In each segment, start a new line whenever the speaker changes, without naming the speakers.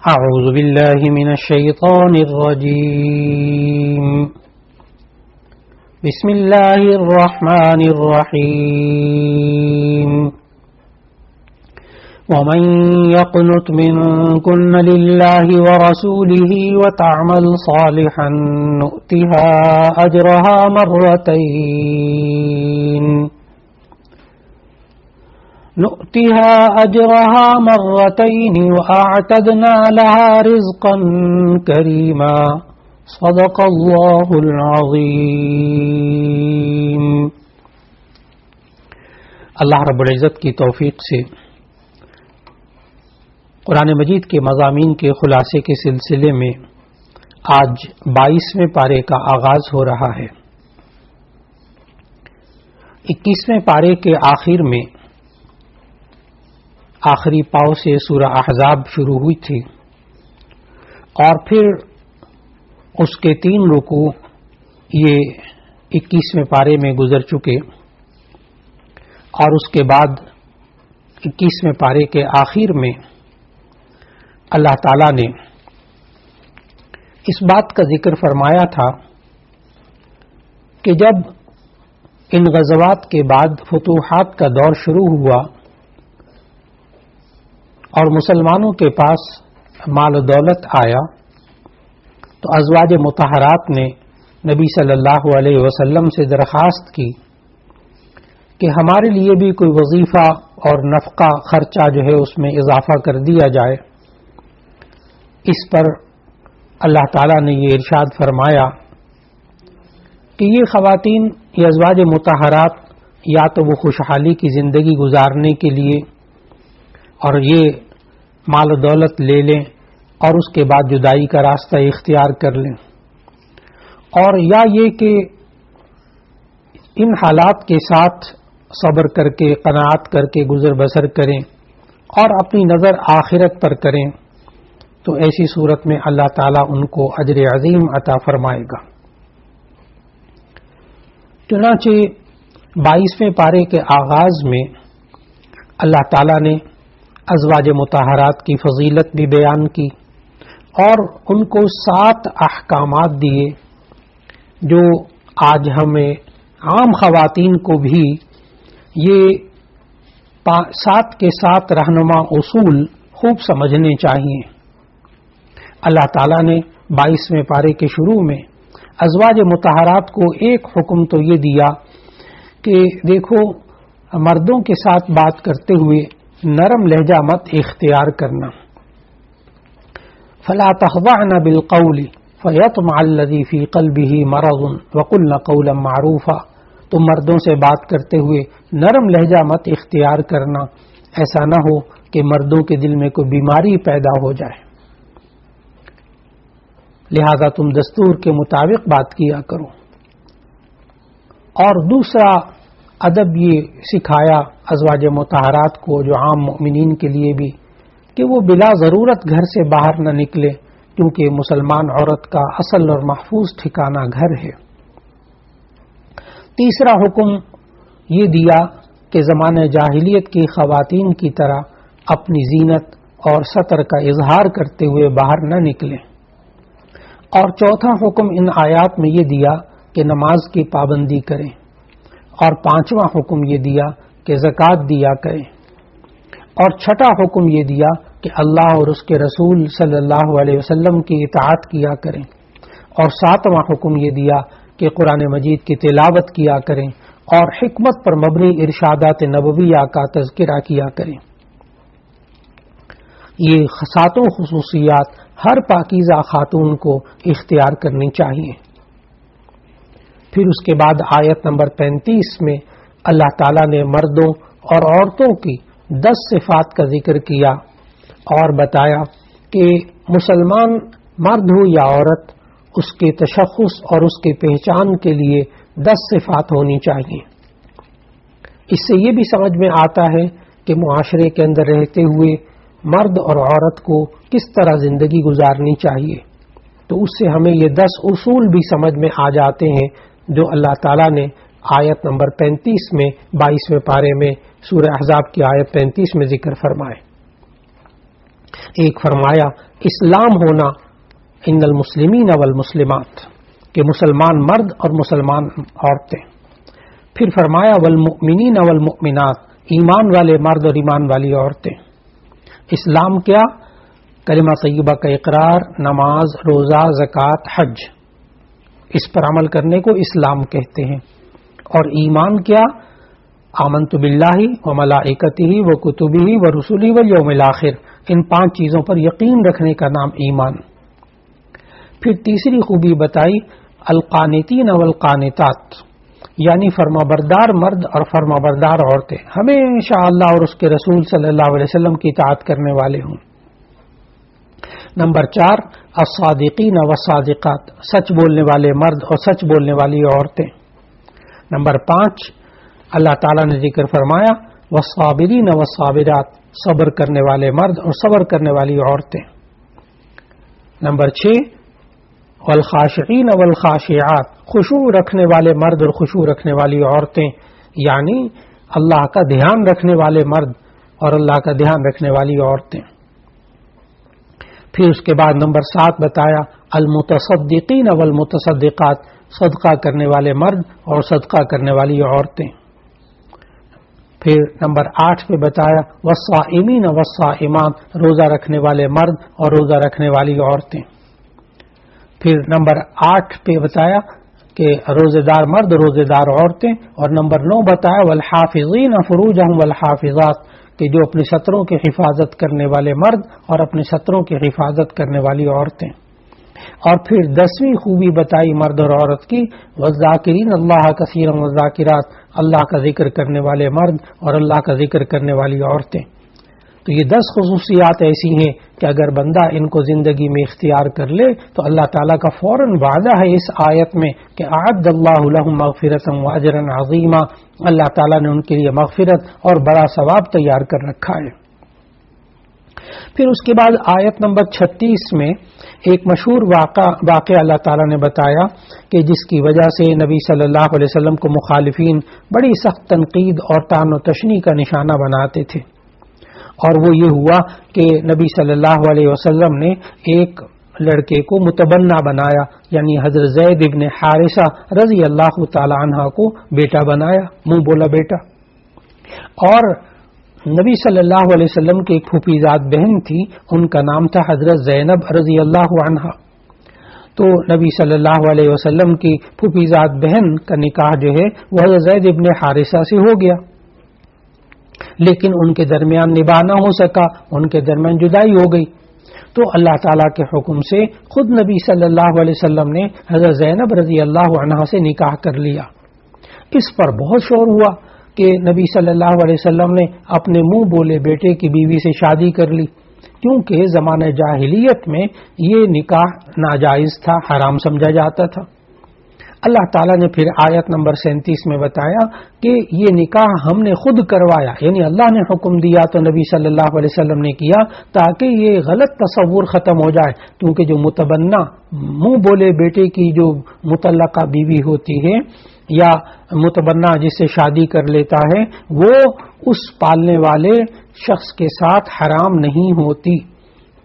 اعوذ باللہ من الشیطان الرجیم بسم اللہ الرحمن الرحیم ومن يقنت منكن لله ورسوله وتعمل صالحا نؤتها أجرها مرتين وأعتدنا لها رزقا كريما صدق الله العظيم۔ اللہ رب العزت کی توفیق سے قرآن مجید کے مضامین کے خلاصے کے سلسلے میں آج 22ویں پارے کا آغاز ہو رہا ہے۔ 21ویں پارے کے آخر میں آخری پاؤ سے سورہ احزاب شروع ہوئی تھی اور پھر اس کے 3 رکوع یہ 21ویں پارے میں گزر چکے اور اس کے بعد 21ویں پارے کے آخر میں اللہ تعالی نے اس بات کا ذکر فرمایا تھا کہ جب ان غزوات کے بعد فتوحات کا دور شروع ہوا اور مسلمانوں کے پاس مال و دولت آیا تو ازواج مطہرات نے نبی صلی اللہ علیہ وسلم سے درخواست کی کہ ہمارے لیے بھی کوئی وظیفہ اور نفقہ خرچہ جو ہے اس میں اضافہ کر دیا جائے۔ اس پر اللہ تعالیٰ نے یہ ارشاد فرمایا کہ یہ خواتین یہ ازواج مطہرات یا تو وہ خوشحالی کی زندگی گزارنے کے لیے اور یہ مال و دولت لے لیں اور اس کے بعد جدائی کا راستہ اختیار کر لیں، اور یا یہ کہ ان حالات کے ساتھ صبر کر کے قناعت کر کے گزر بسر کریں اور اپنی نظر آخرت پر کریں، تو ایسی صورت میں اللہ تعالیٰ ان کو اجر عظیم عطا فرمائے گا۔ چنانچہ 22ویں پارے کے آغاز میں اللہ تعالیٰ نے ازواج مطہرات کی فضیلت بھی بیان کی اور ان کو 7 احکامات دیے جو آج ہمیں عام خواتین کو بھی یہ 7 کے 7 رہنما اصول خوب سمجھنے چاہیے۔ اللہ تعالیٰ نے 22ویں پارے کے شروع میں ازواج مطہرات کو ایک حکم تو یہ دیا کہ دیکھو مردوں کے ساتھ بات کرتے ہوئے نرم لہجہ مت اختیار کرنا، فلا تخضعن بالقول فیطمع الذی فی قلبہ مرض وقلن قولا معروفا، تم مردوں سے بات کرتے ہوئے نرم لہجہ مت اختیار کرنا، ایسا نہ ہو کہ مردوں کے دل میں کوئی بیماری پیدا ہو جائے، لہذا تم دستور کے مطابق بات کیا کرو۔ اور دوسرا ادب یہ سکھایا ازواج مطہرات کو جو عام مؤمنین کے لیے بھی کہ وہ بلا ضرورت گھر سے باہر نہ نکلے، کیونکہ مسلمان عورت کا اصل اور محفوظ ٹھکانہ گھر ہے۔ تیسرا حکم یہ دیا کہ زمانہ جاہلیت کی خواتین کی طرح اپنی زینت اور ستر کا اظہار کرتے ہوئے باہر نہ نکلیں، اور چوتھا حکم ان آیات میں یہ دیا کہ نماز کی پابندی کریں، اور 5واں حکم یہ دیا کہ زکوٰۃ دیا کریں، اور 6واں حکم یہ دیا کہ اللہ اور اس کے رسول صلی اللہ علیہ وسلم کی اطاعت کیا کریں، اور 7واں حکم یہ دیا کہ قرآن مجید کی تلاوت کیا کریں اور حکمت پر مبنی ارشادات نبویہ کا تذکرہ کیا کریں۔ یہ 7 خصوصیات ہر پاکیزہ خاتون کو اختیار کرنی چاہیے۔ پھر اس کے بعد آیت نمبر 35 میں اللہ تعالیٰ نے مردوں اور عورتوں کی 10 صفات کا ذکر کیا اور بتایا کہ مسلمان مرد ہو یا عورت اس کے تشخص اور اس کے پہچان کے لیے 10 صفات ہونی چاہیے۔ اس سے یہ بھی سمجھ میں آتا ہے کہ معاشرے کے اندر رہتے ہوئے مرد اور عورت کو کس طرح زندگی گزارنی چاہیے، تو اس سے ہمیں یہ 10 اصول بھی سمجھ میں آ جاتے ہیں جو اللہ تعالیٰ نے آیت نمبر 35 میں 22ویں پارے میں سورہ احزاب کی آیت 35 میں ذکر فرمائے۔ ایک فرمایا اسلام ہونا ان المسلمین والمسلمات، کہ مسلمان مرد اور مسلمان عورتیں. پھر فرمایا والمؤمنین والمؤمنات، ایمان والے مرد اور ایمان والی عورتیں. اسلام کیا؟ کلمہ طیبہ کا اقرار، نماز، روزہ، زکوٰۃ، حج، اس پر عمل کرنے کو اسلام کہتے ہیں. اور ایمان کیا؟ آمنت باللہ وملائکتہ وکتبہ ورسلہ والیوم الآخر، ان 5 چیزوں پر یقین رکھنے کا نام ایمان. پھر تیسری خوبی بتائی القانتین والقانتات، یعنی فرمانبردار مرد اور فرمانبردار عورتیں ہمیشہ اللہ اور اس کے رسول صلی اللہ علیہ وسلم کی اطاعت کرنے والے ہوں. نمبر 4 الصادقین والصادقات، سچ بولنے والے مرد اور سچ بولنے والی عورتیں. نمبر 5 اللہ تعالیٰ نے ذکر فرمایا والصابرین والصابرات، صبر کرنے والے مرد اور صبر کرنے والی عورتیں. نمبر 6 والخاشعین والخاشعات، خشوع رکھنے والے مرد اور خشوع رکھنے والی عورتیں، یعنی اللہ کا دھیان رکھنے والے مرد اور اللہ کا دھیان رکھنے والی عورتیں. پھر اس کے بعد نمبر 7 بتایا المتصدقین والمتصدقات، صدقہ کرنے والے مرد اور صدقہ کرنے والی عورتیں. پھر نمبر 8 پہ بتایا والصائمین والصائمات، روزہ رکھنے والے مرد اور روزہ رکھنے والی عورتیں. پھر نمبر 8 پہ بتایا کہ روزے دار مرد روزے دار عورتیں. اور نمبر 9 بتایا والحافظین فروجہم والحافظات، کہ جو اپنی سطروں کی حفاظت کرنے والے مرد اور اپنی سطروں کی حفاظت کرنے والی عورتیں. اور پھر 10ویں خوبی بتائی مرد اور عورت کی والذاکرین اللہ کثیرا والذاکرات، اللہ کا ذکر کرنے والے مرد اور اللہ کا ذکر کرنے والی عورتیں. تو یہ 10 خصوصیات ایسی ہیں کہ اگر بندہ ان کو زندگی میں اختیار کر لے تو اللہ تعالیٰ کا فوراً وعدہ ہے اس آیت میں کہ اعد اللہ لہم مغفرۃ واجرا عظیما، اللہ تعالیٰ نے ان کے لیے مغفرت اور بڑا ثواب تیار کر رکھا ہے. پھر اس کے بعد آیت نمبر 36 میں ایک مشہور واقعہ اللہ تعالیٰ نے بتایا کہ جس کی وجہ سے نبی صلی اللہ علیہ وسلم کو مخالفین بڑی سخت تنقید اور طعن و تشنیع کا نشانہ بناتے تھے. اور وہ یہ ہوا کہ نبی صلی اللہ علیہ وسلم نے ایک لڑکے کو متبنہ بنایا، یعنی حضرت زید ابن حارثہ رضی اللہ تعالی عنہ کو بیٹا بنایا، منہ بولا بیٹا. اور نبی صلی اللہ علیہ وسلم کی ایک پھوپھیزاد بہن تھی، ان کا نام تھا حضرت زینب رضی اللہ عنہا. تو نبی صلی اللہ علیہ وسلم کی پھوپھیزاد بہن کا نکاح جو ہے وہ حضرت زید ابن حارثہ سے ہو گیا، لیکن ان کے درمیان نباہ نہ ہو سکا، ان کے درمیان جدائی ہو گئی. تو اللہ تعالیٰ کے حکم سے خود نبی صلی اللہ علیہ وسلم نے حضرت زینب رضی اللہ عنہا سے نکاح کر لیا. اس پر بہت شور ہوا کہ نبی صلی اللہ علیہ وسلم نے اپنے منہ بولے بیٹے کی بیوی سے شادی کر لی، کیونکہ زمانہ جاہلیت میں یہ نکاح ناجائز تھا، حرام سمجھا جاتا تھا. اللہ تعالیٰ نے پھر آیت نمبر 37 میں بتایا کہ یہ نکاح ہم نے خود کروایا، یعنی اللہ نے حکم دیا تو نبی صلی اللہ علیہ وسلم نے کیا تاکہ یہ غلط تصور ختم ہو جائے. کیونکہ جو متبنہ منہ بولے بیٹے کی جو مطلقہ بیوی ہوتی ہے یا متبنہ جس سے شادی کر لیتا ہے، وہ اس پالنے والے شخص کے ساتھ حرام نہیں ہوتی.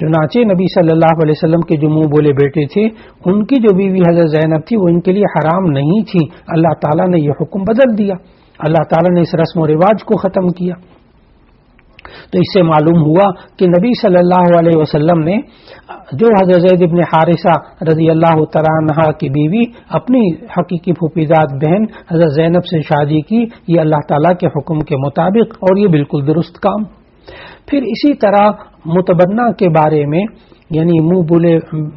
چنانچہ نبی صلی اللہ علیہ وسلم کے جو منہ بولے بیٹے تھے، ان کی جو بیوی حضرت زینب تھی وہ ان کے لیے حرام نہیں تھی. اللہ تعالیٰ نے یہ حکم بدل دیا، اللہ تعالیٰ نے اس رسم و رواج کو ختم کیا. تو اس سے معلوم ہوا کہ نبی صلی اللہ علیہ وسلم نے جو حضرت زید ابن حارثہ رضی اللہ تعالیٰ عنہ کی بیوی اپنی حقیقی پھوپھیزاد بہن حضرت زینب سے شادی کی، یہ اللہ تعالیٰ کے حکم کے مطابق، اور یہ بالکل درست کام. پھر اسی طرح متبنہ کے بارے میں، یعنی منہ بولے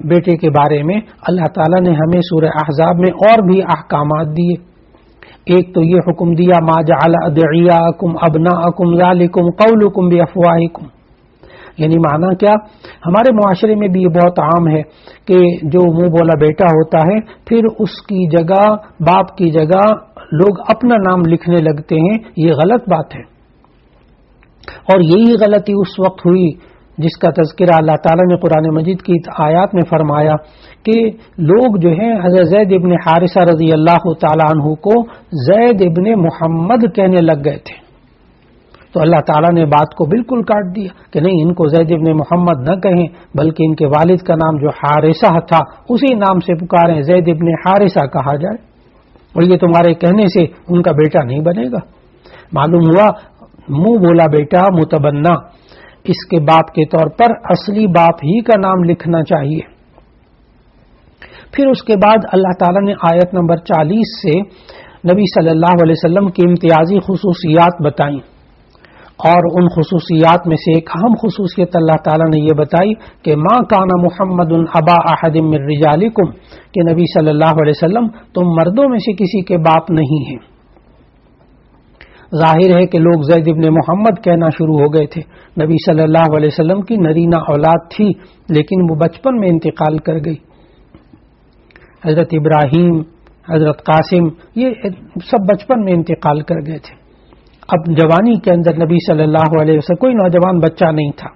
بیٹے کے بارے میں اللہ تعالیٰ نے ہمیں سورہ احزاب میں اور بھی احکامات دیے. ایک تو یہ حکم دیا ما جعل ادعیاءکم ابناءکم ذالکم قولکم بافواہکم، یعنی معنی کیا، ہمارے معاشرے میں بھی یہ بہت عام ہے کہ جو منہ بولا بیٹا ہوتا ہے پھر اس کی جگہ باپ کی جگہ لوگ اپنا نام لکھنے لگتے ہیں. یہ غلط بات ہے، اور یہی غلطی اس وقت ہوئی جس کا تذکرہ اللہ تعالیٰ نے قرآن مجید کی آیات میں فرمایا کہ لوگ جو ہیں حضرت زید ابن حارثہ رضی اللہ تعالیٰ عنہ کو زید ابن محمد کہنے لگ گئے تھے. تو اللہ تعالیٰ نے بات کو بالکل کاٹ دیا کہ نہیں، ان کو زید ابن محمد نہ کہیں، بلکہ ان کے والد کا نام جو حارثہ تھا اسی نام سے پکاریں، زید ابن حارثہ کہا جائے، اور یہ تمہارے کہنے سے ان کا بیٹا نہیں بنے گا۔ معلوم ہوا منہ بولا بیٹا متبنا، اس کے باپ کے طور پر اصلی باپ ہی کا نام لکھنا چاہیے۔ پھر اس کے بعد اللہ تعالیٰ نے آیت نمبر 40 سے نبی صلی اللہ علیہ وسلم کی امتیازی خصوصیات بتائیں، اور ان خصوصیات میں سے ایک اہم خصوصیت اللہ تعالیٰ نے یہ بتائی کہ ما کان محمد ابا احد من رجالکم، کہ نبی صلی اللہ علیہ وسلم تم مردوں میں سے کسی کے باپ نہیں ہیں۔ ظاہر ہے کہ لوگ زید ابن محمد کہنا شروع ہو گئے تھے۔ نبی صلی اللہ علیہ وسلم کی نرینہ اولاد تھی، لیکن وہ بچپن میں انتقال کر گئی۔ حضرت ابراہیم، حضرت قاسم، یہ سب بچپن میں انتقال کر گئے تھے۔ اب جوانی کے اندر نبی صلی اللہ علیہ وسلم کوئی نوجوان بچہ نہیں تھا،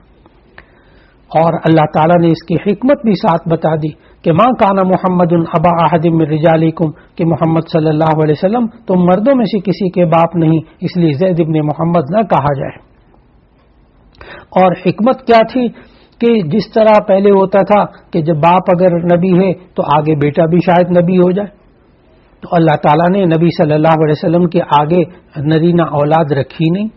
اور اللہ تعالیٰ نے اس کی حکمت بھی ساتھ بتا دی کہ ما کان محمد ابا احد من رجالکم، کہ محمد صلی اللہ علیہ وسلم تم مردوں میں سے کسی کے باپ نہیں، اس لیے زید ابن محمد نہ کہا جائے۔ اور حکمت کیا تھی کہ جس طرح پہلے ہوتا تھا کہ جب باپ اگر نبی ہے تو آگے بیٹا بھی شاید نبی ہو جائے، تو اللہ تعالیٰ نے نبی صلی اللہ علیہ وسلم کے آگے نرینہ اولاد رکھی نہیں،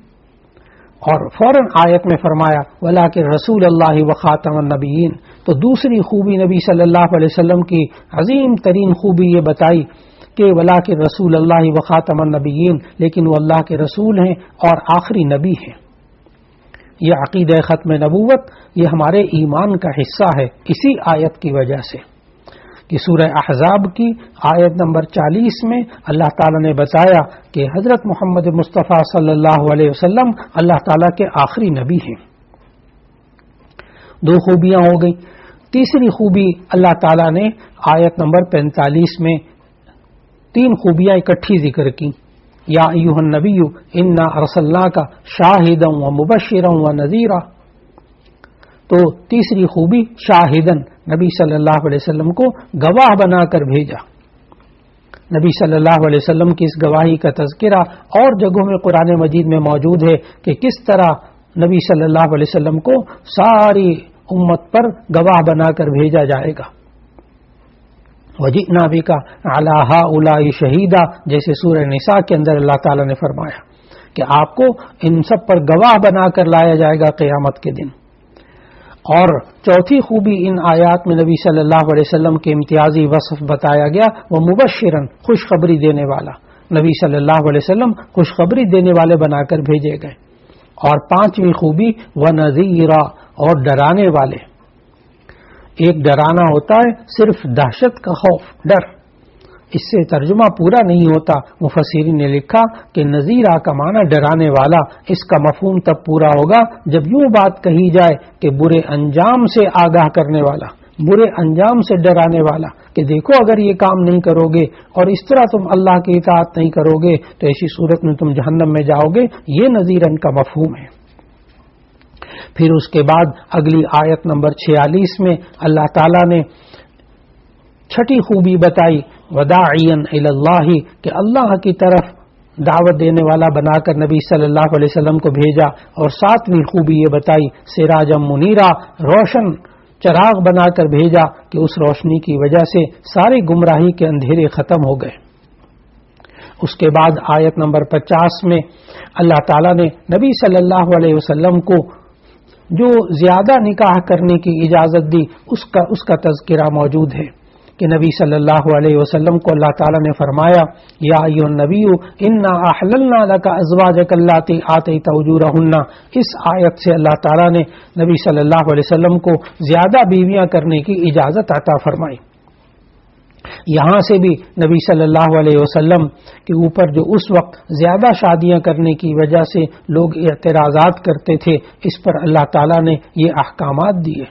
اور فوراً آیت میں فرمایا وَلَٰكِن رسول اللہ وخاتم النبیین۔ تو دوسری خوبی نبی صلی اللہ علیہ وسلم کی عظیم ترین خوبی یہ بتائی کہ وَلَٰكِن رسول اللہ وخاتم النبیین، لیکن وہ اللہ کے رسول ہیں اور آخری نبی ہیں۔ یہ عقیدہ ختم نبوت، یہ ہمارے ایمان کا حصہ ہے، اسی آیت کی وجہ سے کہ سورہ احزاب کی آیت نمبر 40 میں اللہ تعالیٰ نے بتایا کہ حضرت محمد مصطفیٰ صلی اللہ علیہ وسلم اللہ تعالیٰ کے آخری نبی ہیں۔ دو خوبیاں ہو گئی۔ تیسری خوبی اللہ تعالیٰ نے آیت نمبر 45 میں تین خوبیاں اکٹھی ذکر کی۔ یا ایھا النبی انا ارسلناک شاہدا ومبشرا ونذیرا۔ تو تیسری خوبی شاہدن، نبی صلی اللہ علیہ وسلم کو گواہ بنا کر بھیجا۔ نبی صلی اللہ علیہ وسلم کی اس گواہی کا تذکرہ اور جگہوں میں قرآن مجید میں موجود ہے کہ کس طرح نبی صلی اللہ علیہ وسلم کو ساری امت پر گواہ بنا کر بھیجا جائے گا۔ وَجِئْنَا بِكَ عَلَىٰ هَٰؤُلَاءِ شَهِيدًا، جیسے سورہ نساء کے اندر اللہ تعالیٰ نے فرمایا کہ آپ کو ان سب پر گواہ بنا کر لایا جائے گا قیامت کے دن۔ اور چوتھی خوبی ان آیات میں نبی صلی اللہ علیہ وسلم کے امتیازی وصف بتایا گیا، وہ مبشرن، خوشخبری دینے والا۔ نبی صلی اللہ علیہ وسلم خوشخبری دینے والے بنا کر بھیجے گئے۔ اور پانچویں خوبی وَنَذِيرًا، اور ڈرانے والے۔ ایک ڈرانا ہوتا ہے صرف دہشت کا خوف، ڈر، اس سے ترجمہ پورا نہیں ہوتا۔ مفسرین نے لکھا کہ نذیرہ کا معنی ڈرانے والا، اس کا مفہوم تب پورا ہوگا جب یوں بات کہی جائے کہ برے انجام سے آگاہ کرنے والا، برے انجام سے ڈرانے والا، کہ دیکھو اگر یہ کام نہیں کرو گے اور اس طرح تم اللہ کی اطاعت نہیں کرو گے تو ایسی صورت میں تم جہنم میں جاؤ گے۔ یہ نذیرن کا مفہوم ہے۔ پھر اس کے بعد اگلی آیت نمبر 46 میں اللہ تعالیٰ نے چھٹی خوبی بتائی وداعیا الی اللہ، کہ اللہ کی طرف دعوت دینے والا بنا کر نبی صلی اللہ علیہ وسلم کو بھیجا۔ اور ساتویں خوبی یہ بتائی سراجا منیرا، روشن چراغ بنا کر بھیجا کہ اس روشنی کی وجہ سے ساری گمراہی کے اندھیرے ختم ہو گئے۔ اس کے بعد آیت نمبر 50 میں اللہ تعالیٰ نے نبی صلی اللہ علیہ وسلم کو جو زیادہ نکاح کرنے کی اجازت دی اس کا تذکرہ موجود ہے کہ نبی صلی اللہ علیہ وسلم کو اللہ تعالیٰ نے فرمایا یا ایھا النبی انا احللنا لک ازواجک اللاتی آتیت اجورہن۔ اس آیت سے اللہ تعالیٰ نے نبی صلی اللہ علیہ وسلم کو زیادہ بیویاں کرنے کی اجازت عطا فرمائی۔ یہاں سے بھی نبی صلی اللہ علیہ وسلم کے اوپر جو اس وقت زیادہ شادیاں کرنے کی وجہ سے لوگ اعتراضات کرتے تھے، اس پر اللہ تعالیٰ نے یہ احکامات دیے۔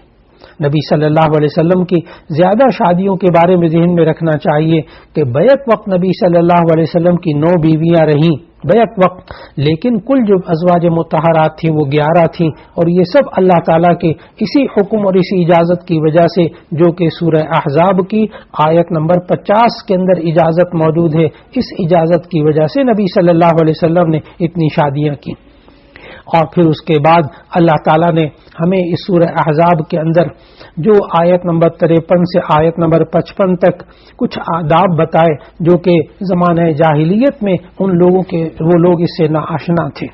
نبی صلی اللہ علیہ وسلم کی زیادہ شادیوں کے بارے میں ذہن میں رکھنا چاہیے کہ بیک وقت نبی صلی اللہ علیہ وسلم کی 9 بیویاں رہیں بیک وقت، لیکن کل جو ازواج مطہرات تھیں وہ 11 تھیں، اور یہ سب اللہ تعالیٰ کے اسی حکم اور اسی اجازت کی وجہ سے جو کہ سورہ احزاب کی آیت نمبر 50 کے اندر اجازت موجود ہے، اس اجازت کی وجہ سے نبی صلی اللہ علیہ وسلم نے اتنی شادیاں کی۔ اور پھر اس کے بعد اللہ تعالیٰ نے ہمیں اس سورہ احزاب کے اندر جو آیت نمبر 53 سے آیت نمبر 55 تک کچھ آداب بتائے جو کہ زمانہ جاہلیت میں ان لوگوں کے وہ لوگ اس سے ناآشنا تھے.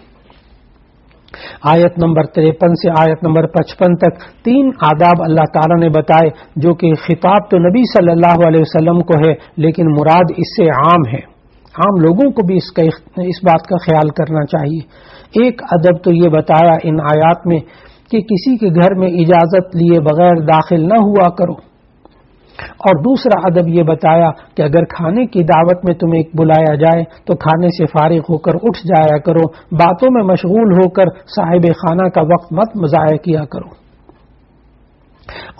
آیت نمبر 53 سے آیت نمبر 55 تک 3 آداب اللہ تعالیٰ نے بتائے جو کہ خطاب تو نبی صلی اللہ علیہ وسلم کو ہے لیکن مراد اس سے عام ہے. عام لوگوں کو بھی اس بات کا خیال کرنا چاہیے. ایک ادب تو یہ بتایا ان آیات میں کہ کسی کے گھر میں اجازت لیے بغیر داخل نہ ہوا کرو، اور دوسرا ادب یہ بتایا کہ اگر کھانے کی دعوت میں تمہیں بلایا جائے تو کھانے سے فارغ ہو کر اٹھ جایا کرو، باتوں میں مشغول ہو کر صاحب خانہ کا وقت مت ضائع کیا کرو.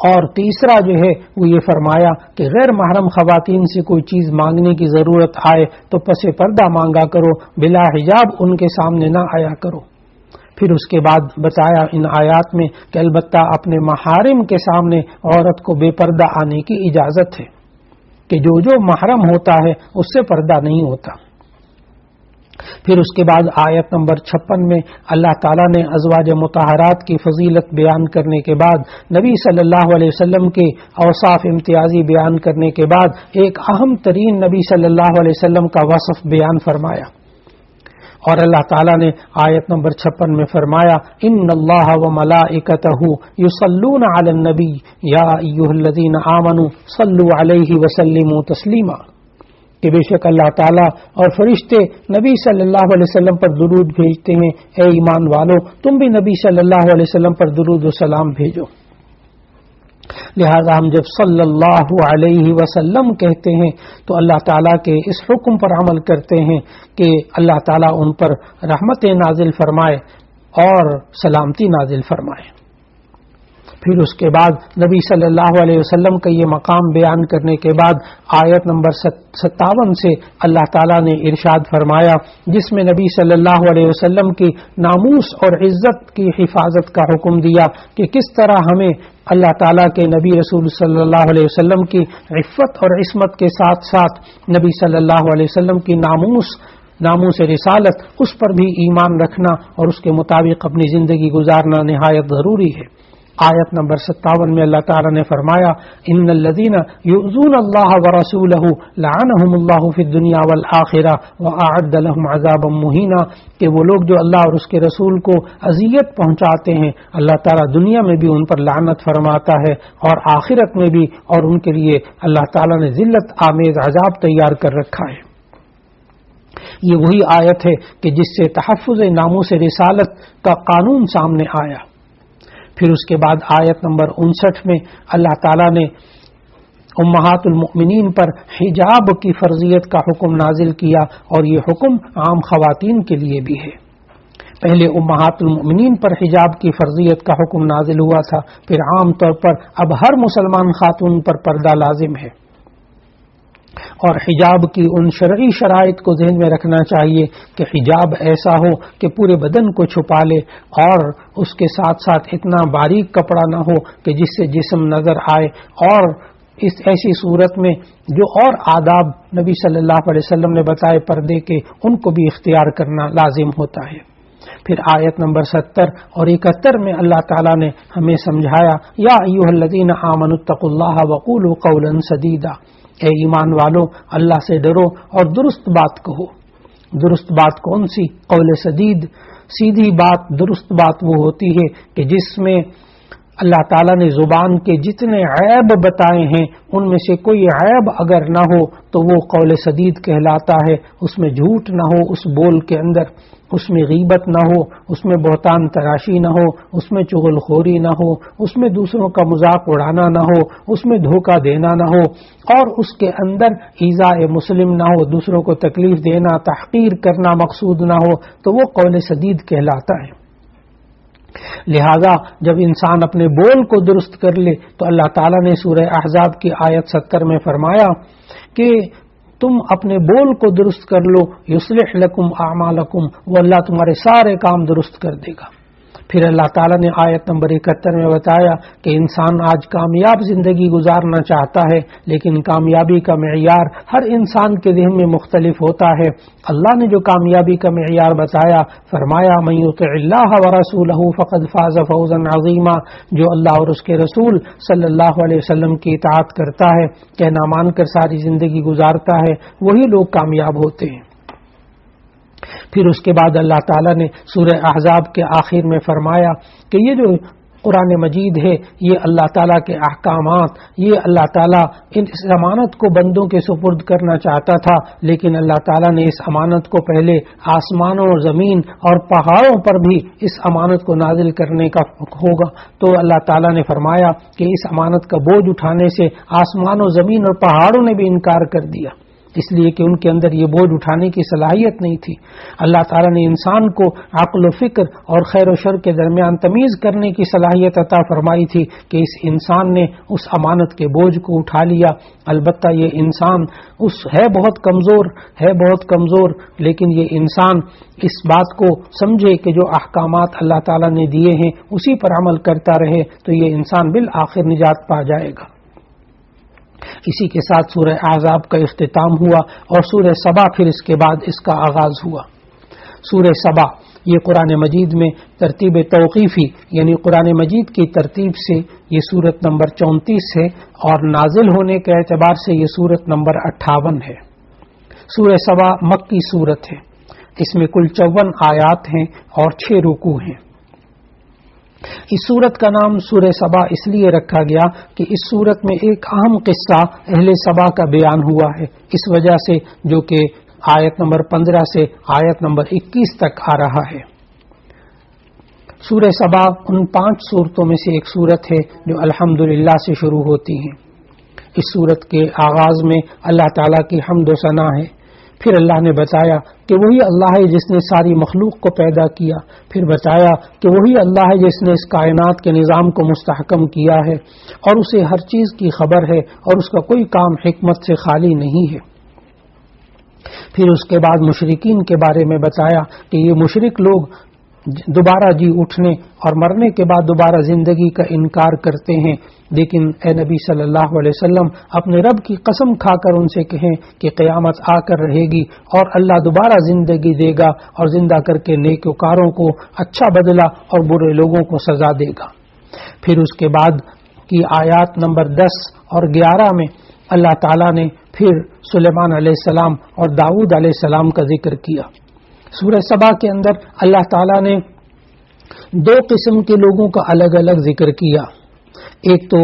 اور تیسرا جو ہے وہ یہ فرمایا کہ غیر محرم خواتین سے کوئی چیز مانگنے کی ضرورت آئے تو پس پردہ مانگا کرو، بلا حجاب ان کے سامنے نہ آیا کرو. پھر اس کے بعد بتایا ان آیات میں کہ البتہ اپنے محارم کے سامنے عورت کو بے پردہ آنے کی اجازت ہے، کہ جو محرم ہوتا ہے اس سے پردہ نہیں ہوتا. پھر اس کے بعد آیت نمبر 56 میں اللہ تعالیٰ نے ازواج مطہرات کی فضیلت بیان کرنے کے بعد، نبی صلی اللہ علیہ وسلم کے اوصاف امتیازی بیان کرنے کے بعد ایک اہم ترین نبی صلی اللہ علیہ وسلم کا وصف بیان فرمایا. اور اللہ تعالیٰ نے آیت نمبر 56 میں فرمایا ان اللہ وملائکتہ یصلون علی النبی یا ایھا الذین آمنوا صلوا علیہ وسلموا تسلیما، کہ بے شک اللہ تعالیٰ اور فرشتے نبی صلی اللہ علیہ وسلم پر درود بھیجتے ہیں، اے ایمان والو تم بھی نبی صلی اللہ علیہ وسلم پر درود و سلام بھیجو. لہذا ہم جب صلی اللہ علیہ وسلم کہتے ہیں تو اللہ تعالیٰ کے اس حکم پر عمل کرتے ہیں کہ اللہ تعالیٰ ان پر رحمت نازل فرمائے اور سلامتی نازل فرمائے. پھر اس کے بعد نبی صلی اللہ علیہ وسلم کا یہ مقام بیان کرنے کے بعد آیت نمبر 57 سے اللہ تعالیٰ نے ارشاد فرمایا جس میں نبی صلی اللہ علیہ وسلم کی ناموس اور عزت کی حفاظت کا حکم دیا کہ کس طرح ہمیں اللہ تعالیٰ کے نبی رسول صلی اللہ علیہ وسلم کی عفت اور عصمت کے ساتھ ساتھ نبی صلی اللہ علیہ وسلم کی ناموس رسالت اس پر بھی ایمان رکھنا اور اس کے مطابق اپنی زندگی گزارنا نہایت ضروری ہے. آیت نمبر 57 میں اللہ تعالیٰ نے فرمایا ان الذین یؤذون اللہ ورسولہ لعنہم اللہ فی الدنیا والآخرہ واعد لهم عذابا مہینا، کہ وہ لوگ جو اللہ اور اس کے رسول کو اذیت پہنچاتے ہیں اللہ تعالیٰ دنیا میں بھی ان پر لعنت فرماتا ہے اور آخرت میں بھی، اور ان کے لیے اللہ تعالیٰ نے ذلت آمیز عذاب تیار کر رکھا ہے. یہ وہی آیت ہے کہ جس سے تحفظ ناموس رسالت کا قانون سامنے آیا. پھر اس کے بعد آیت نمبر 59 میں اللہ تعالیٰ نے امہات المؤمنین پر حجاب کی فرضیت کا حکم نازل کیا، اور یہ حکم عام خواتین کے لیے بھی ہے. پہلے امہات المؤمنین پر حجاب کی فرضیت کا حکم نازل ہوا تھا، پھر عام طور پر اب ہر مسلمان خاتون پر پردہ لازم ہے. اور حجاب کی ان شرعی شرائط کو ذہن میں رکھنا چاہیے کہ حجاب ایسا ہو کہ پورے بدن کو چھپا لے، اور اس کے ساتھ ساتھ اتنا باریک کپڑا نہ ہو کہ جس سے جسم نظر آئے، اور اس ایسی صورت میں جو اور آداب نبی صلی اللہ علیہ وسلم نے بتائے پردے کے ان کو بھی اختیار کرنا لازم ہوتا ہے. پھر آیت نمبر 70 اور 71 میں اللہ تعالیٰ نے ہمیں سمجھایا یا ایھا الذین آمنوا اتقوا اللہ وقولوا قولا سدیدا، اے ایمان والو اللہ سے ڈرو اور درست بات کہو. درست بات کون سی؟ قول سدید، سیدھی بات. درست بات وہ ہوتی ہے کہ جس میں اللہ تعالیٰ نے زبان کے جتنے عیب بتائے ہیں ان میں سے کوئی عیب اگر نہ ہو تو وہ قول سدید کہلاتا ہے. اس میں جھوٹ نہ ہو اس بول کے اندر، اس میں غیبت نہ ہو، اس میں بہتان تراشی نہ ہو، اس میں چغل خوری نہ ہو، اس میں دوسروں کا مذاق اڑانا نہ ہو، اس میں دھوکہ دینا نہ ہو، اور اس کے اندر ایذاء مسلم نہ ہو، دوسروں کو تکلیف دینا تحقیر کرنا مقصود نہ ہو، تو وہ قول سدید کہلاتا ہے. لہذا جب انسان اپنے بول کو درست کر لے تو اللہ تعالیٰ نے سورہ احزاب کی آیت 70 میں فرمایا کہ تم اپنے بول کو درست کر لو، یصلح لکم اعمالکم، وہ اللہ تمہارے سارے کام درست کر دے گا. پھر اللہ تعالیٰ نے آیت نمبر 71 میں بتایا کہ انسان آج کامیاب زندگی گزارنا چاہتا ہے، لیکن کامیابی کا معیار ہر انسان کے ذہن میں مختلف ہوتا ہے۔ اللہ نے جو کامیابی کا معیار بتایا، فرمایا من یطع اللہ ورسولہ فقد فاز فوزا عظیما، جو اللہ اور اس کے رسول صلی اللہ علیہ وسلم کی اطاعت کرتا ہے، کہنا مان کر ساری زندگی گزارتا ہے، وہی لوگ کامیاب ہوتے ہیں۔ پھر اس کے بعد اللہ تعالیٰ نے سورہ احزاب کے آخر میں فرمایا کہ یہ جو قرآن مجید ہے، یہ اللہ تعالیٰ کے احکامات، یہ اللہ تعالیٰ اس امانت کو بندوں کے سپرد کرنا چاہتا تھا، لیکن اللہ تعالیٰ نے اس امانت کو پہلے آسمانوں اور زمین اور پہاڑوں پر بھی اس امانت کو نازل کرنے کا ہوگا۔ تو اللہ تعالیٰ نے فرمایا کہ اس امانت کا بوجھ اٹھانے سے آسمانوں، زمین اور پہاڑوں نے بھی انکار کر دیا، اس لیے کہ ان کے اندر یہ بوجھ اٹھانے کی صلاحیت نہیں تھی۔ اللہ تعالیٰ نے انسان کو عقل و فکر اور خیر و شر کے درمیان تمیز کرنے کی صلاحیت عطا فرمائی تھی کہ اس انسان نے اس امانت کے بوجھ کو اٹھا لیا۔ البتہ یہ انسان ہے بہت کمزور، لیکن یہ انسان اس بات کو سمجھے کہ جو احکامات اللہ تعالیٰ نے دیے ہیں اسی پر عمل کرتا رہے تو یہ انسان بالآخر نجات پا جائے گا۔ اسی کے ساتھ سورہ احزاب کا اختتام ہوا اور سورہ سبا پھر اس کے بعد اس کا آغاز ہوا۔ سورہ سبا یہ قرآن مجید میں ترتیب توقیفی، یعنی قرآن مجید کی ترتیب سے یہ سورت نمبر 34 ہے، اور نازل ہونے کے اعتبار سے یہ سورت نمبر 58 ہے۔ سورہ سبا مکی سورت ہے، اس میں کل 54 آیات ہیں اور 6 رکوع ہیں۔ اس سورت کا نام سورہ سبا اس لیے رکھا گیا کہ اس سورت میں ایک اہم قصہ اہل سبا کا بیان ہوا ہے، اس وجہ سے، جو کہ آیت نمبر 15 سے آیت نمبر 21 تک آ رہا ہے۔ سورہ سبا ان 5 سورتوں میں سے ایک سورت ہے جو الحمدللہ سے شروع ہوتی ہیں۔ اس سورت کے آغاز میں اللہ تعالیٰ کی حمد و ثنا ہے، پھر اللہ نے بتایا کہ وہی اللہ ہے جس نے ساری مخلوق کو پیدا کیا، پھر بتایا کہ وہی اللہ ہے جس نے اس کائنات کے نظام کو مستحکم کیا ہے اور اسے ہر چیز کی خبر ہے اور اس کا کوئی کام حکمت سے خالی نہیں ہے۔ پھر اس کے بعد مشرکین کے بارے میں بتایا کہ یہ مشرک لوگ دوبارہ جی اٹھنے اور مرنے کے بعد دوبارہ زندگی کا انکار کرتے ہیں، لیکن اے نبی صلی اللہ علیہ وسلم اپنے رب کی قسم کھا کر ان سے کہیں کہ قیامت آ کر رہے گی اور اللہ دوبارہ زندگی دے گا اور زندہ کر کے نیکوکاروں کو اچھا بدلہ اور برے لوگوں کو سزا دے گا۔ پھر اس کے بعد کی آیات نمبر 10 اور 11 میں اللہ تعالیٰ نے پھر سلیمان علیہ السلام اور داؤد علیہ السلام کا ذکر کیا۔ سورہ سبا کے اندر اللہ تعالیٰ نے 2 قسم کے لوگوں کا الگ الگ ذکر کیا۔ ایک تو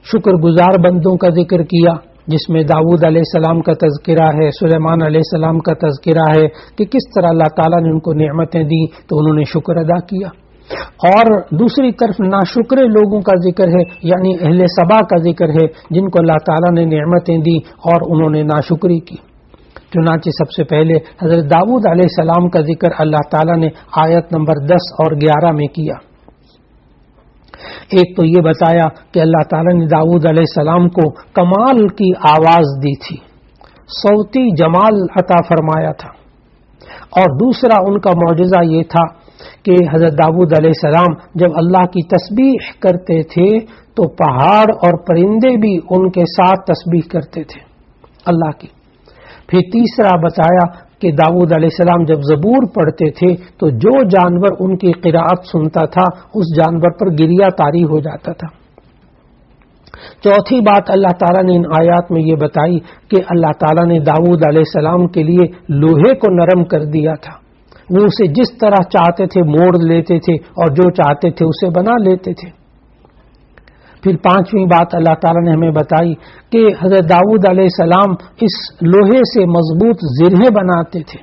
شکر گزار بندوں کا ذکر کیا، جس میں داؤد علیہ السلام کا تذکرہ ہے، سلیمان علیہ السلام کا تذکرہ ہے کہ کس طرح اللہ تعالیٰ نے ان کو نعمتیں دی تو انہوں نے شکر ادا کیا، اور دوسری طرف ناشکرے لوگوں کا ذکر ہے، یعنی اہل سبا کا ذکر ہے جن کو اللہ تعالیٰ نے نعمتیں دی اور انہوں نے ناشکری کی۔ چنانچہ سب سے پہلے حضرت داؤد علیہ السلام کا ذکر اللہ تعالیٰ نے آیت نمبر 10 اور 11 میں کیا۔ ایک تو یہ بتایا کہ اللہ تعالیٰ نے داؤد علیہ السلام کو کمال کی آواز دی تھی، صوتی جمال عطا فرمایا تھا، اور دوسرا ان کا معجزہ یہ تھا کہ حضرت داؤد علیہ السلام جب اللہ کی تسبیح کرتے تھے تو پہاڑ اور پرندے بھی ان کے ساتھ تسبیح کرتے تھے اللہ کی۔ پھر تیسرا بتایا کہ داؤد علیہ السلام جب زبور پڑھتے تھے تو جو جانور ان کی قرأت سنتا تھا اس جانور پر گریہ طاری ہو جاتا تھا۔ چوتھی بات اللہ تعالیٰ نے ان آیات میں یہ بتائی کہ اللہ تعالیٰ نے داؤد علیہ السلام کے لیے لوہے کو نرم کر دیا تھا، وہ اسے جس طرح چاہتے تھے موڑ لیتے تھے اور جو چاہتے تھے اسے بنا لیتے تھے۔ پھر پانچویں بات اللہ تعالیٰ نے ہمیں بتائی کہ حضرت داؤد علیہ السلام اس لوہے سے مضبوط زرہیں بناتے تھے۔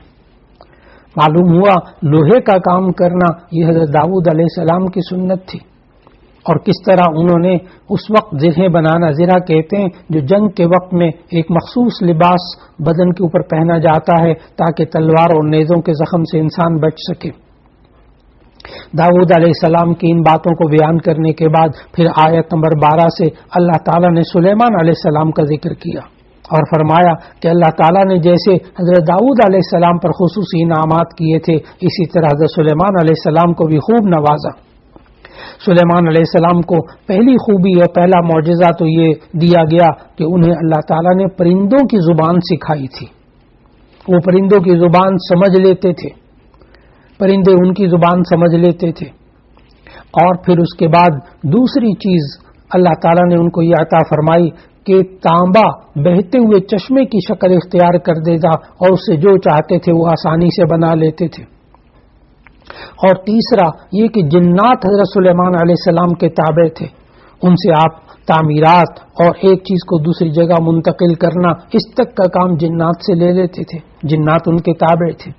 معلوم ہوا لوہے کا کام کرنا یہ حضرت داؤد علیہ السلام کی سنت تھی، اور کس طرح انہوں نے اس وقت زرہیں بنانا، زرہ کہتے ہیں جو جنگ کے وقت میں ایک مخصوص لباس بدن کے اوپر پہنا جاتا ہے تاکہ تلوار اور نیزوں کے زخم سے انسان بچ سکے۔ داؤد علیہ السلام کی ان باتوں کو بیان کرنے کے بعد پھر آیت نمبر 12 سے اللہ تعالیٰ نے سلیمان علیہ السلام کا ذکر کیا۔ اور فرمایا کہ اللہ تعالیٰ نے جیسے حضرت داؤد علیہ السلام پر خصوصی انعامات کیے تھے اسی طرح حضرت سلیمان علیہ السلام کو بھی خوب نوازا. سلیمان علیہ السلام کو پہلی خوبی اور پہلا معجزہ تو یہ دیا گیا کہ انہیں اللہ تعالیٰ نے پرندوں کی زبان سکھائی تھی. وہ پرندوں کی زبان سمجھ لیتے تھے، پرندے ان کی زبان سمجھ لیتے تھے. اور پھر اس کے بعد دوسری چیز اللہ تعالیٰ نے ان کو یہ عطا فرمائی کہ تانبا بہتے ہوئے چشمے کی شکل اختیار کر دیتا اور اس سے جو چاہتے تھے وہ آسانی سے بنا لیتے تھے. اور تیسرا یہ کہ جنات حضرت سلیمان علیہ السلام کے تابع تھے، ان سے آپ تعمیرات اور ایک چیز کو دوسری جگہ منتقل کرنا اس تک کا کام جنات سے لے لیتے تھے، جنات ان کے تابع تھے.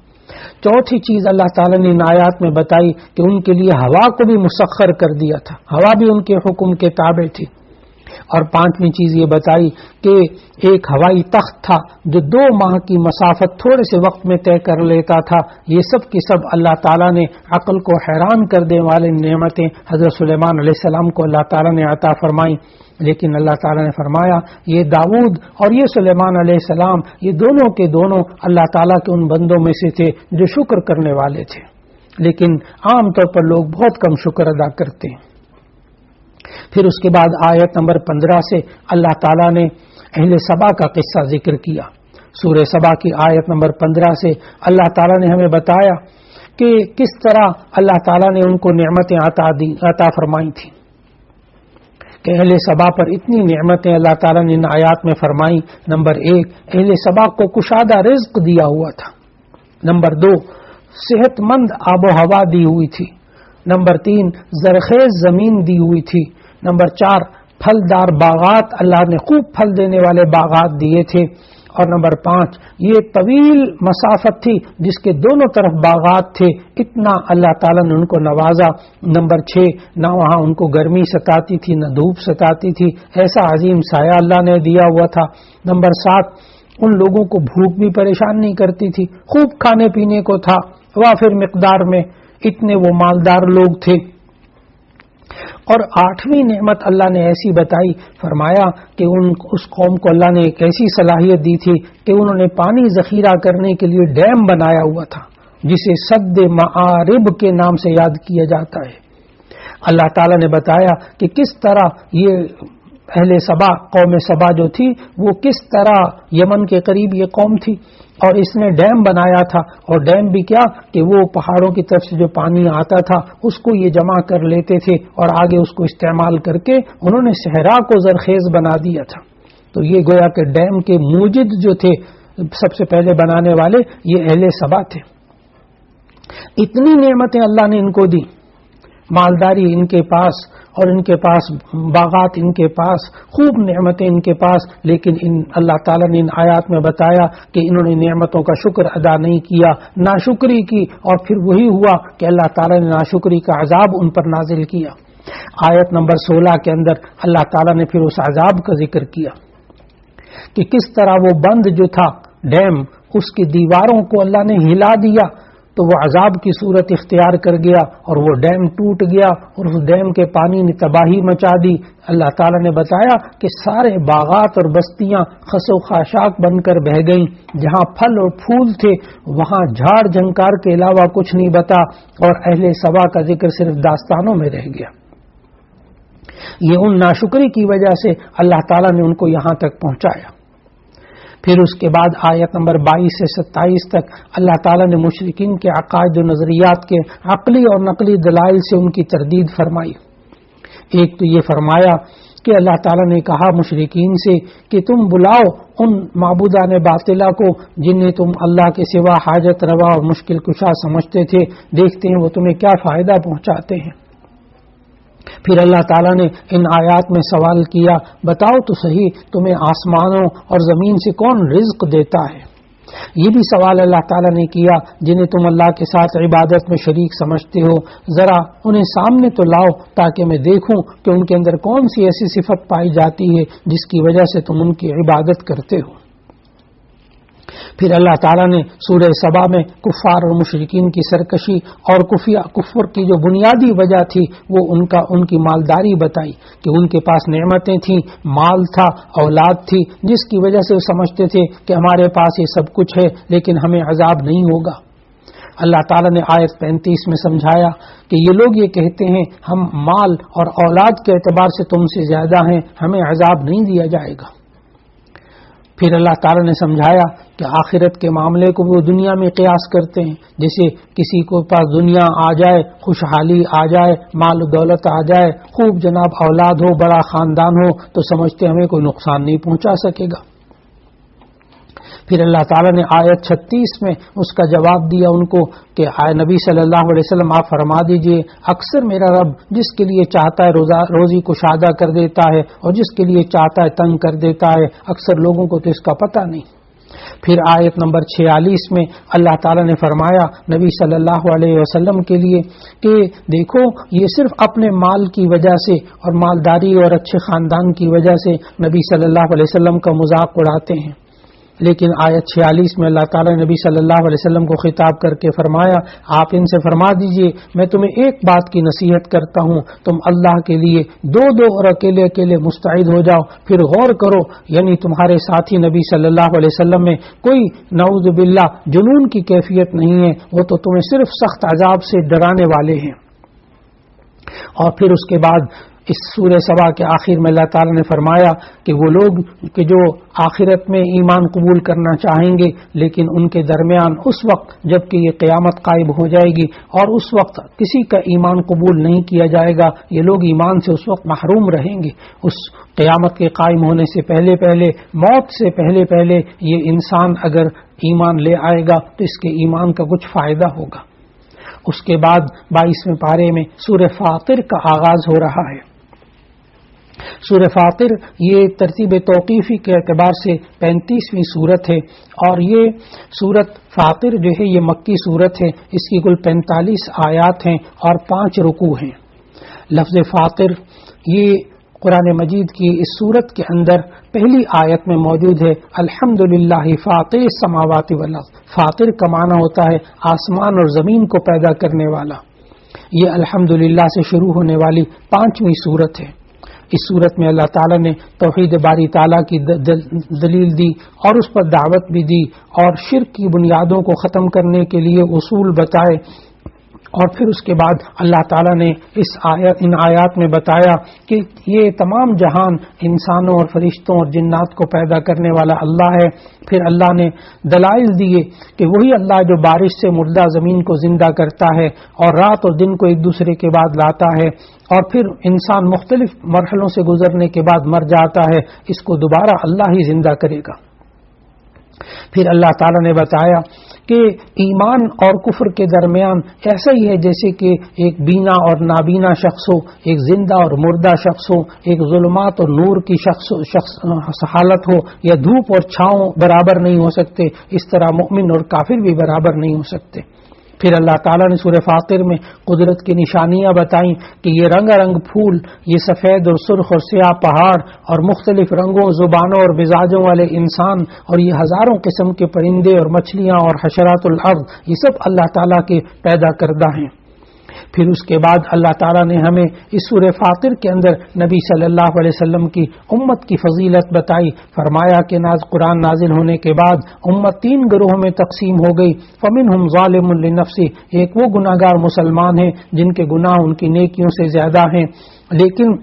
چوتھی چیز اللہ تعالیٰ نے ان آیات میں بتائی کہ ان کے لیے ہوا کو بھی مسخر کر دیا تھا، ہوا بھی ان کے حکم کے تابع تھی. اور پانچویں چیز یہ بتائی کہ ایک ہوائی تخت تھا جو 2 ماہ کی مسافت تھوڑے سے وقت میں طے کر لیتا تھا. یہ سب کی سب اللہ تعالیٰ نے عقل کو حیران کر دینے والی نعمتیں حضرت سلیمان علیہ السلام کو اللہ تعالیٰ نے عطا فرمائیں. لیکن اللہ تعالیٰ نے فرمایا یہ داؤد اور یہ سلیمان علیہ السلام یہ دونوں کے دونوں اللہ تعالیٰ کے ان بندوں میں سے تھے جو شکر کرنے والے تھے، لیکن عام طور پر لوگ بہت کم شکر ادا کرتے ہیں. پھر اس کے بعد آیت نمبر 15 سے اللہ تعالیٰ نے اہل سبا کا قصہ ذکر کیا. سورہ سبا کی آیت نمبر 15 سے اللہ تعالیٰ نے ہمیں بتایا کہ کس طرح اللہ تعالیٰ نے ان کو نعمتیں عطا فرمائی تھیں، کہ اہل سبا پر اتنی نعمتیں اللہ تعالیٰ نے ان آیات میں فرمائی. نمبر 1 اہل سبا کو کشادہ رزق دیا ہوا تھا. نمبر 2 صحت مند آب و ہوا دی ہوئی تھی. نمبر 3 زرخیز زمین دی ہوئی تھی. نمبر 4 پھلدار باغات، اللہ نے خوب پھل دینے والے باغات دیے تھے. اور نمبر 5 یہ طویل مسافت تھی جس کے دونوں طرف باغات تھے، اتنا اللہ تعالیٰ نے ان کو نوازا. نمبر 6 نہ وہاں ان کو گرمی ستاتی تھی نہ دھوپ ستاتی تھی، ایسا عظیم سایہ اللہ نے دیا ہوا تھا. نمبر 7 ان لوگوں کو بھوک بھی پریشان نہیں کرتی تھی، خوب کھانے پینے کو تھا وافر مقدار میں، اتنے وہ مالدار لوگ تھے. اور 8ویں نعمت اللہ نے ایسی بتائی، فرمایا کہ اس قوم کو اللہ نے ایک ایسی صلاحیت دی تھی کہ انہوں نے پانی ذخیرہ کرنے کے لیے ڈیم بنایا ہوا تھا جسے سد معارب کے نام سے یاد کیا جاتا ہے. اللہ تعالیٰ نے بتایا کہ کس طرح یہ اہل سبا، قوم سبا جو تھی وہ کس طرح یمن کے قریب یہ قوم تھی اور اس نے ڈیم بنایا تھا. اور ڈیم بھی کیا کہ وہ پہاڑوں کی طرف سے جو پانی آتا تھا اس کو یہ جمع کر لیتے تھے اور آگے اس کو استعمال کر کے انہوں نے صحرا کو زرخیز بنا دیا تھا. تو یہ گویا کہ ڈیم کے موجد جو تھے سب سے پہلے بنانے والے یہ اہل سبا تھے. اتنی نعمتیں اللہ نے ان کو دی، مالداری ان کے پاس اور ان کے پاس باغات، ان کے پاس خوب نعمتیں ان کے پاس. لیکن اللہ تعالیٰ نے ان آیات میں بتایا کہ انہوں نے نعمتوں کا شکر ادا نہیں کیا، ناشکری کی، اور پھر وہی ہوا کہ اللہ تعالیٰ نے ناشکری کا عذاب ان پر نازل کیا. آیت نمبر 16 کے اندر اللہ تعالیٰ نے پھر اس عذاب کا ذکر کیا کہ کس طرح وہ بند جو تھا ڈیم، اس کی دیواروں کو اللہ نے ہلا دیا تو وہ عذاب کی صورت اختیار کر گیا اور وہ ڈیم ٹوٹ گیا اور اس ڈیم کے پانی نے تباہی مچا دی. اللہ تعالیٰ نے بتایا کہ سارے باغات اور بستیاں خس و خاشاک بن کر بہہ گئیں، جہاں پھل اور پھول تھے وہاں جھاڑ جھنکار کے علاوہ کچھ نہیں بتا، اور اہل سبا کا ذکر صرف داستانوں میں رہ گیا. یہ ان ناشکری کی وجہ سے اللہ تعالیٰ نے ان کو یہاں تک پہنچایا. پھر اس کے بعد آیت نمبر 22 سے 27 تک اللہ تعالیٰ نے مشرکین کے عقائد و نظریات کے عقلی اور نقلی دلائل سے ان کی تردید فرمائی. ایک تو یہ فرمایا کہ اللہ تعالیٰ نے کہا مشرکین سے کہ تم بلاؤ ان معبودان باطلہ کو جنہیں تم اللہ کے سوا حاجت روا اور مشکل کشا سمجھتے تھے، دیکھتے ہیں وہ تمہیں کیا فائدہ پہنچاتے ہیں. پھر اللہ تعالیٰ نے ان آیات میں سوال کیا، بتاؤ تو صحیح تمہیں آسمانوں اور زمین سے کون رزق دیتا ہے؟ یہ بھی سوال اللہ تعالیٰ نے کیا جنہیں تم اللہ کے ساتھ عبادت میں شریک سمجھتے ہو، ذرا انہیں سامنے تو لاؤ تاکہ میں دیکھوں کہ ان کے اندر کون سی ایسی صفت پائی جاتی ہے جس کی وجہ سے تم ان کی عبادت کرتے ہو. پھر اللہ تعالیٰ نے سورہ سبا میں کفار اور مشرکین کی سرکشی اور کفر کی جو بنیادی وجہ تھی وہ ان کی مالداری بتائی کہ ان کے پاس نعمتیں تھیں، مال تھا، اولاد تھی، جس کی وجہ سے وہ سمجھتے تھے کہ ہمارے پاس یہ سب کچھ ہے لیکن ہمیں عذاب نہیں ہوگا۔ اللہ تعالیٰ نے آیت 35 میں سمجھایا کہ یہ لوگ یہ کہتے ہیں ہم مال اور اولاد کے اعتبار سے تم سے زیادہ ہیں، ہمیں عذاب نہیں دیا جائے گا۔ پھر اللہ تعالیٰ نے سمجھایا کہ آخرت کے معاملے کو وہ دنیا میں قیاس کرتے ہیں، جیسے کسی کو پاس دنیا آ جائے، خوشحالی آ جائے، مال و دولت آ جائے، خوب جناب اولاد ہو، بڑا خاندان ہو، تو سمجھتے ہمیں کوئی نقصان نہیں پہنچا سکے گا۔ پھر اللہ تعالیٰ نے آیت 36 میں اس کا جواب دیا ان کو کہ نبی صلی اللہ علیہ وسلم آپ فرما دیجئے، اکثر میرا رب جس کے لیے چاہتا ہے روزی کشادہ کر دیتا ہے اور جس کے لیے چاہتا ہے تنگ کر دیتا ہے، اکثر لوگوں کو تو اس کا پتہ نہیں۔ پھر آیت نمبر 46 میں اللہ تعالیٰ نے فرمایا نبی صلی اللہ علیہ وسلم کے لیے کہ دیکھو یہ صرف اپنے مال کی وجہ سے اور مالداری اور اچھے خاندان کی وجہ سے نبی صلی اللہ علیہ وسلم کا مذاق اڑاتے ہیں، لیکن آیت 46 میں اللہ تعالیٰ نے نبی صلی اللہ علیہ وسلم کو خطاب کر کے فرمایا آپ ان سے فرما دیجئے میں تمہیں ایک بات کی نصیحت کرتا ہوں، تم اللہ کے لیے دو اور اکیلے اکیلے مستعد ہو جاؤ، پھر غور کرو، یعنی تمہارے ساتھی نبی صلی اللہ علیہ وسلم میں کوئی نعوذ باللہ جنون کی کیفیت نہیں ہے، وہ تو تمہیں صرف سخت عذاب سے ڈرانے والے ہیں۔ اور پھر اس کے بعد اس سورہ سبا کے آخر میں اللہ تعالیٰ نے فرمایا کہ وہ لوگ کہ جو آخرت میں ایمان قبول کرنا چاہیں گے لیکن ان کے درمیان اس وقت جب کہ یہ قیامت قائم ہو جائے گی اور اس وقت کسی کا ایمان قبول نہیں کیا جائے گا، یہ لوگ ایمان سے اس وقت محروم رہیں گے۔ اس قیامت کے قائم ہونے سے پہلے موت سے پہلے یہ انسان اگر ایمان لے آئے گا تو اس کے ایمان کا کچھ فائدہ ہوگا۔ اس کے بعد 22ویں پارے میں سورہ فاطر کا آغاز ہو رہا ہے۔ سورہ فاطر یہ ترتیب توقیفی کے اعتبار سے 35ویں سورت ہے، اور یہ سورت فاطر جو ہے یہ مکی سورت ہے، اس کی کل 45 آیات ہیں اور 5 رکوع ہیں۔ لفظ فاطر یہ قرآن مجید کی اس سورت کے اندر پہلی آیت میں موجود ہے، الحمدللہ فاطر السماوات والارض۔ فاطر کا معنی ہوتا ہے آسمان اور زمین کو پیدا کرنے والا۔ یہ الحمدللہ سے شروع ہونے والی 5ویں سورت ہے۔ اس صورت میں اللہ تعالیٰ نے توحید باری تعالیٰ کی دلیل دی اور اس پر دعوت بھی دی اور شرک کی بنیادوں کو ختم کرنے کے لیے اصول بتائے، اور پھر اس کے بعد اللہ تعالیٰ نے ان آیات میں بتایا کہ یہ تمام جہان انسانوں اور فرشتوں اور جنات کو پیدا کرنے والا اللہ ہے۔ پھر اللہ نے دلائل دیے کہ وہی اللہ جو بارش سے مردہ زمین کو زندہ کرتا ہے اور رات اور دن کو ایک دوسرے کے بعد لاتا ہے، اور پھر انسان مختلف مرحلوں سے گزرنے کے بعد مر جاتا ہے، اس کو دوبارہ اللہ ہی زندہ کرے گا۔ پھر اللہ تعالیٰ نے بتایا کہ ایمان اور کفر کے درمیان ایسا ہی ہے جیسے کہ ایک بینا اور نابینا شخص ہو، ایک زندہ اور مردہ شخص ہو، ایک ظلمات اور نور کی شخص حالت ہو، یا دھوپ اور چھاؤں برابر نہیں ہو سکتے، اس طرح مومن اور کافر بھی برابر نہیں ہو سکتے۔ پھر اللہ تعالیٰ نے سورہ فاطر میں قدرت کی نشانیاں بتائیں کہ یہ رنگ رنگ پھول، یہ سفید اور سرخ اور سیاہ پہاڑ اور مختلف رنگوں، زبانوں اور مزاجوں والے انسان، اور یہ ہزاروں قسم کے پرندے اور مچھلیاں اور حشرات الارض، یہ سب اللہ تعالیٰ کے پیدا کردہ ہیں۔ پھر اس کے بعد اللہ تعالیٰ نے ہمیں اس سورہ فاطر کے اندر نبی صلی اللہ علیہ وسلم کی امت کی فضیلت بتائی۔ فرمایا کہ قرآن نازل ہونے کے بعد امت 3 گروہوں میں تقسیم ہو گئی۔ فمنہم ظالم لنفسہ، ایک وہ گناہگار مسلمان ہیں جن کے گناہ ان کی نیکیوں سے زیادہ ہیں، لیکن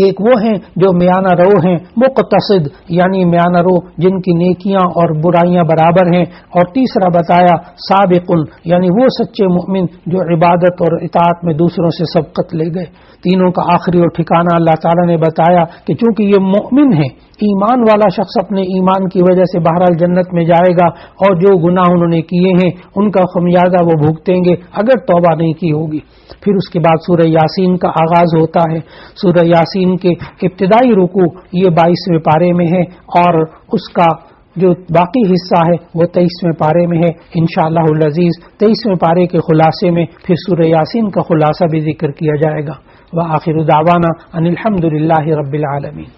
ایک وہ ہیں جو میانہ رو ہیں، مقتصد یعنی میانہ رو جن کی نیکیاں اور برائیاں برابر ہیں، اور تیسرا بتایا سابق یعنی وہ سچے مومن جو عبادت اور اطاعت میں دوسروں سے سبقت لے گئے۔ تینوں کا آخری اور ٹھکانہ اللہ تعالیٰ نے بتایا کہ چونکہ یہ مومن ہیں، ایمان والا شخص اپنے ایمان کی وجہ سے بہرحال جنت میں جائے گا، اور جو گناہ انہوں نے کیے ہیں ان کا خمیازہ وہ بھگتیں گے اگر توبہ نہیں کی ہوگی۔ پھر اس کے بعد سورہ یاسین کا آغاز ہوتا ہے۔ سورہ یاسین کے ابتدائی رکوع یہ 22ویں پارے میں ہے، اور اس کا جو باقی حصہ ہے وہ 23ویں پارے میں ہے۔ انشاءاللہ العزیز 23ویں پارے کے خلاصے میں پھر سورہ یاسین کا خلاصہ بھی ذکر کیا جائے گا۔ وآخر دعوانا ان الحمد للہ رب العالمین۔